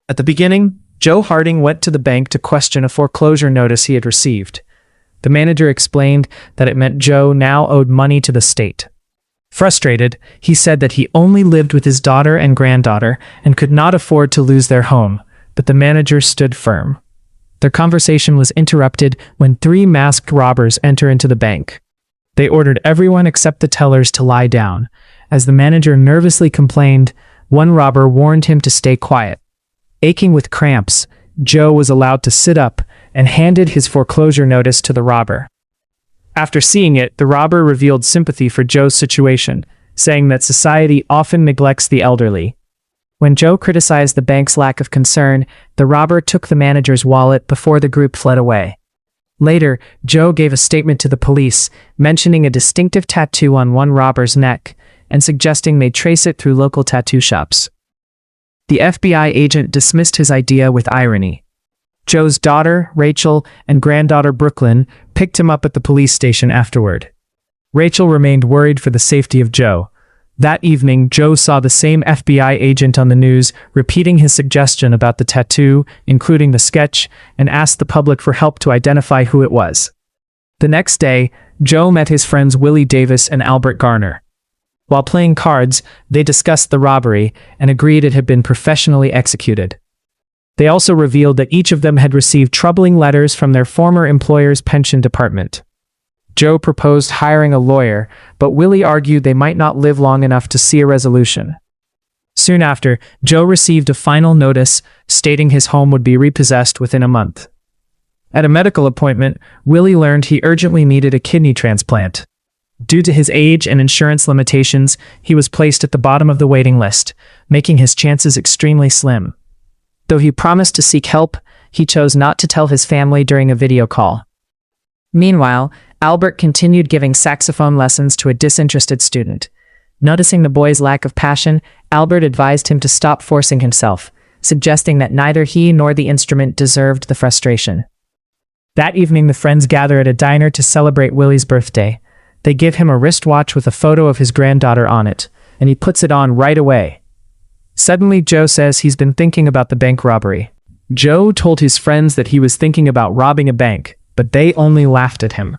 At the beginning, Joe Harding went to the bank to question a foreclosure notice he had received. The manager explained that it meant Joe now owed money to the state. Frustrated, he said that he only lived with his daughter and granddaughter and could not afford to lose their home, but the manager stood firm. Their conversation was interrupted when 3 masked robbers enter into the bank. They ordered everyone except the tellers to lie down. As the manager nervously complained, one robber warned him to stay quiet. Aching with cramps, Joe was allowed to sit up and handed his foreclosure notice to the robber. After seeing it, the robber revealed sympathy for Joe's situation, saying that society often neglects the elderly. When Joe criticized the bank's lack of concern, the robber took the manager's wallet before the group fled away. Later, Joe gave a statement to the police, mentioning a distinctive tattoo on one robber's neck and suggesting they trace it through local tattoo shops. The FBI agent dismissed his idea with irony. Joe's daughter, Rachel, and granddaughter, Brooklyn, picked him up at the police station afterward. Rachel remained worried for the safety of Joe. That evening, Joe saw the same FBI agent on the news, repeating his suggestion about the tattoo, including the sketch, and asked the public for help to identify who it was. The next day, Joe met his friends Willie Davis and Albert Garner. While playing cards, they discussed the robbery and agreed it had been professionally executed. They also revealed that each of them had received troubling letters from their former employer's pension department. Joe proposed hiring a lawyer, but Willie argued they might not live long enough to see a resolution. Soon after, Joe received a final notice stating his home would be repossessed within a month. At a medical appointment, Willie learned he urgently needed a kidney transplant. Due to his age and insurance limitations, he was placed at the bottom of the waiting list, making his chances extremely slim. Though he promised to seek help, he chose not to tell his family during a video call. Meanwhile, Albert continued giving saxophone lessons to a disinterested student. Noticing the boy's lack of passion, Albert advised him to stop forcing himself, suggesting that neither he nor the instrument deserved the frustration. That evening, the friends gather at a diner to celebrate Willie's birthday. They give him a wristwatch with a photo of his granddaughter on it, and he puts it on right away. Suddenly, Joe says he's been thinking about the bank robbery. Joe told his friends that he was thinking about robbing a bank, but they only laughed at him.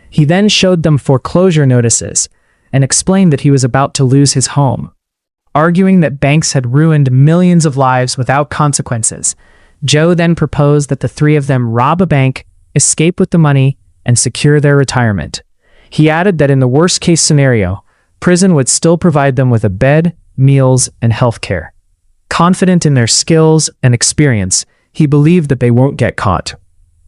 He then showed them foreclosure notices and explained that he was about to lose his home. Arguing that banks had ruined millions of lives without consequences, Joe then proposed that the 3 of them rob a bank, escape with the money, and secure their retirement. He added that in the worst-case scenario, prison would still provide them with a bed, meals, and health care. Confident in their skills and experience, he believed that they won't get caught.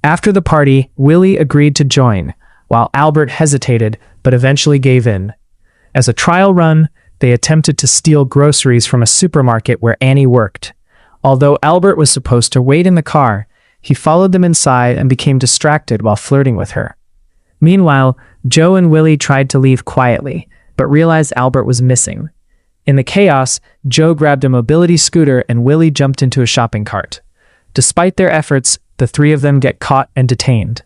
After the party, Willie agreed to join, while Albert hesitated but eventually gave in. As a trial run, they attempted to steal groceries from a supermarket where Annie worked. Although Albert was supposed to wait in the car, he followed them inside and became distracted while flirting with her. Meanwhile, Joe and Willie tried to leave quietly, but realized Albert was missing. In the chaos, Joe grabbed a mobility scooter and Willie jumped into a shopping cart. Despite their efforts, the 3 of them get caught and detained.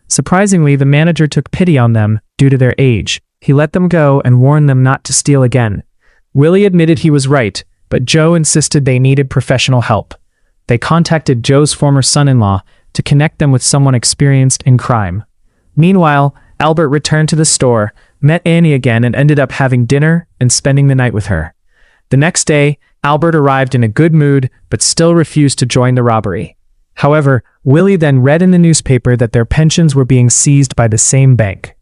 Surprisingly, the manager took pity on them due to their age. He let them go and warned them not to steal again. Willie admitted he was right, but Joe insisted they needed professional help. They contacted Joe's former son-in-law to connect them with someone experienced in crime. Meanwhile, Albert returned to the store, met Annie again, and ended up having dinner and spending the night with her. The next day, Albert arrived in a good mood, but still refused to join the robbery. However, Willie then read in the newspaper that their pensions were being seized by the same bank.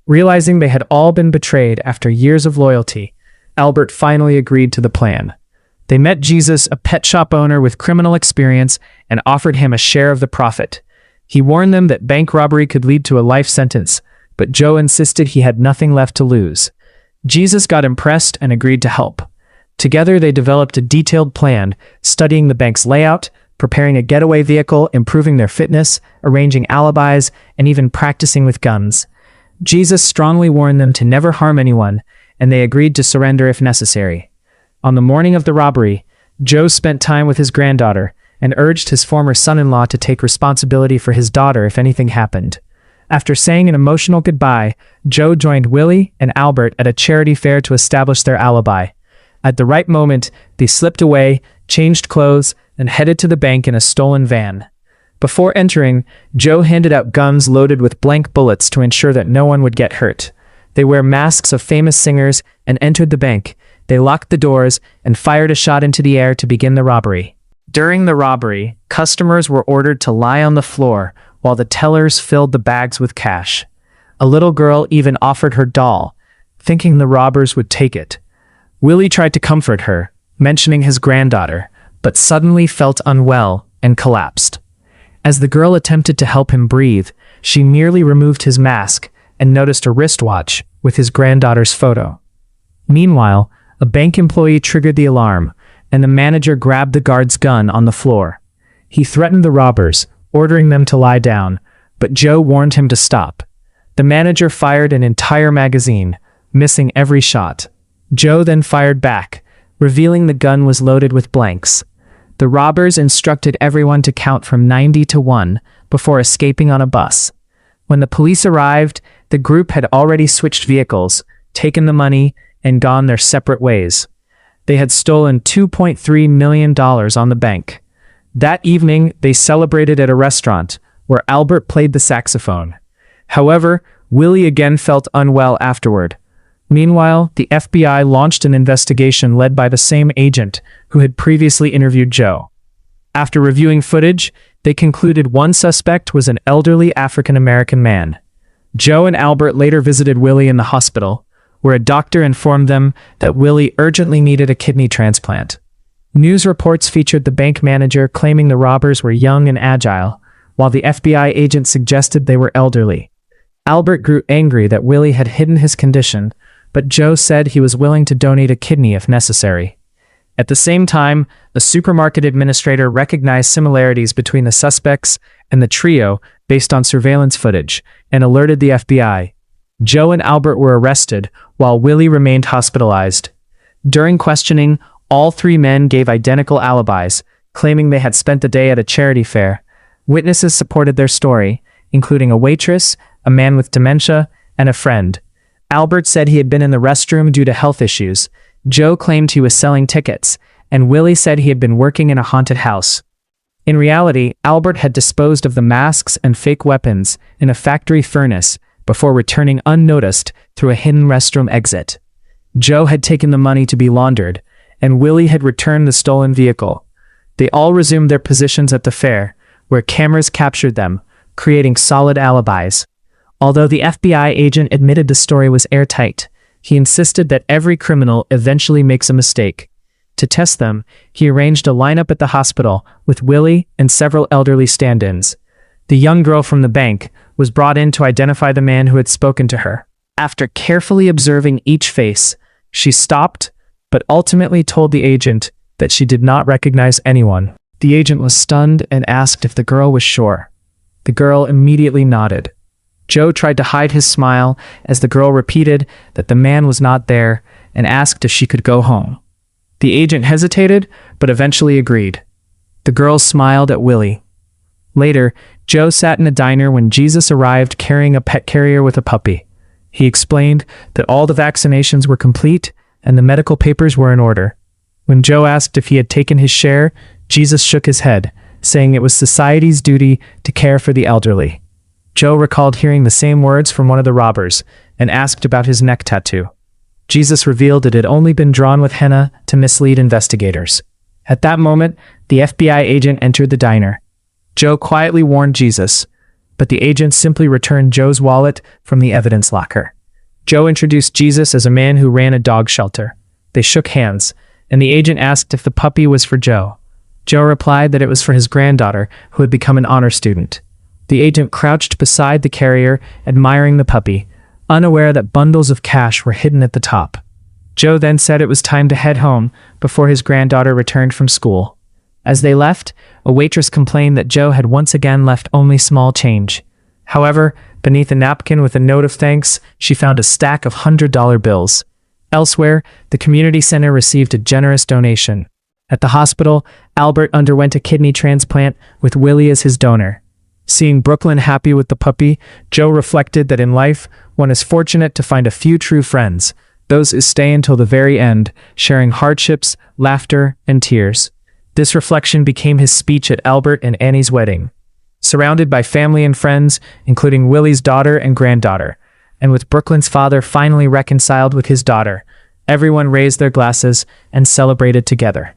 Realizing they had all been betrayed after years of loyalty, Albert finally agreed to the plan. They met Jesus, a pet shop owner with criminal experience, and offered him a share of the profit. He warned them that bank robbery could lead to a life sentence, but Joe insisted he had nothing left to lose. Jesus got impressed and agreed to help. Together, they developed a detailed plan, studying the bank's layout, preparing a getaway vehicle, improving their fitness, arranging alibis, and even practicing with guns. Jesus strongly warned them to never harm anyone, and they agreed to surrender if necessary. On the morning of the robbery, Joe spent time with his granddaughter and urged his former son-in-law to take responsibility for his daughter if anything happened. After saying an emotional goodbye, Joe joined Willie and Albert at a charity fair to establish their alibi. At the right moment, they slipped away, changed clothes, and headed to the bank in a stolen van. Before entering, Joe handed out guns loaded with blank bullets to ensure that no one would get hurt. They wear masks of famous singers and entered the bank. They locked the doors and fired a shot into the air to begin the robbery. During the robbery, customers were ordered to lie on the floor while the tellers filled the bags with cash. A little girl even offered her doll, thinking the robbers would take it. Willie tried to comfort her, mentioning his granddaughter, but suddenly felt unwell and collapsed. As the girl attempted to help him breathe, she merely removed his mask and noticed a wristwatch with his granddaughter's photo. Meanwhile, a bank employee triggered the alarm, and the manager grabbed the guard's gun on the floor. He threatened the robbers, ordering them to lie down, but Joe warned him to stop. The manager fired an entire magazine, missing every shot. Joe then fired back, revealing the gun was loaded with blanks. The robbers instructed everyone to count from 90 to 1 before escaping on a bus. When the police arrived, the group had already switched vehicles, taken the money, and gone their separate ways. They had stolen $2.3 million on the bank. That evening, they celebrated at a restaurant, where Albert played the saxophone. However, Willie again felt unwell afterward. Meanwhile, the FBI launched an investigation led by the same agent who had previously interviewed Joe. After reviewing footage, they concluded one suspect was an elderly African-American man. Joe and Albert later visited Willie in the hospital, where a doctor informed them that Willie urgently needed a kidney transplant. News reports featured the bank manager claiming the robbers were young and agile, while the FBI agent suggested they were elderly. Albert grew angry that Willie had hidden his condition, but Joe said he was willing to donate a kidney if necessary. At the same time, the supermarket administrator recognized similarities between the suspects and the trio based on surveillance footage and alerted the FBI. Joe and Albert were arrested, while Willie remained hospitalized. During questioning, all three men gave identical alibis, claiming they had spent the day at a charity fair. Witnesses supported their story, including a waitress, a man with dementia, and a friend. Albert said he had been in the restroom due to health issues. Joe claimed he was selling tickets, and Willie said he had been working in a haunted house. In reality, Albert had disposed of the masks and fake weapons in a factory furnace before returning unnoticed through a hidden restroom exit. Joe had taken the money to be laundered, and Willie had returned the stolen vehicle. They all resumed their positions at the fair, where cameras captured them, creating solid alibis. Although the FBI agent admitted the story was airtight, he insisted that every criminal eventually makes a mistake. To test them, he arranged a lineup at the hospital with Willie and several elderly stand-ins. The young girl from the bank was brought in to identify the man who had spoken to her. After carefully observing each face, she stopped, but ultimately told the agent that she did not recognize anyone. The agent was stunned and asked if the girl was sure. The girl immediately nodded. Joe tried to hide his smile as the girl repeated that the man was not there and asked if she could go home. The agent hesitated, but eventually agreed. The girl smiled at Willie. Later, Joe sat in a diner when Jesus arrived carrying a pet carrier with a puppy. He explained that all the vaccinations were complete and the medical papers were in order. When Joe asked if he had taken his share, Jesus shook his head, saying it was society's duty to care for the elderly. Joe recalled hearing the same words from one of the robbers and asked about his neck tattoo. Jesus revealed it had only been drawn with henna to mislead investigators. At that moment, the FBI agent entered the diner. Joe quietly warned Jesus, but the agent simply returned Joe's wallet from the evidence locker. Joe introduced Jesus as a man who ran a dog shelter. They shook hands, and the agent asked if the puppy was for Joe. Joe replied that it was for his granddaughter, who had become an honor student. The agent crouched beside the carrier, admiring the puppy, unaware that bundles of cash were hidden at the top. Joe then said it was time to head home before his granddaughter returned from school. As they left, a waitress complained that Joe had once again left only small change. However, beneath a napkin with a note of thanks, she found a stack of $100 bills. Elsewhere, the community center received a generous donation. At the hospital, Albert underwent a kidney transplant with Willie as his donor. Seeing Brooklyn happy with the puppy, Joe reflected that in life, one is fortunate to find a few true friends, those who stay until the very end, sharing hardships, laughter, and tears. This reflection became his speech at Albert and Annie's wedding. Surrounded by family and friends, including Willie's daughter and granddaughter, and with Brooklyn's father finally reconciled with his daughter, everyone raised their glasses and celebrated together.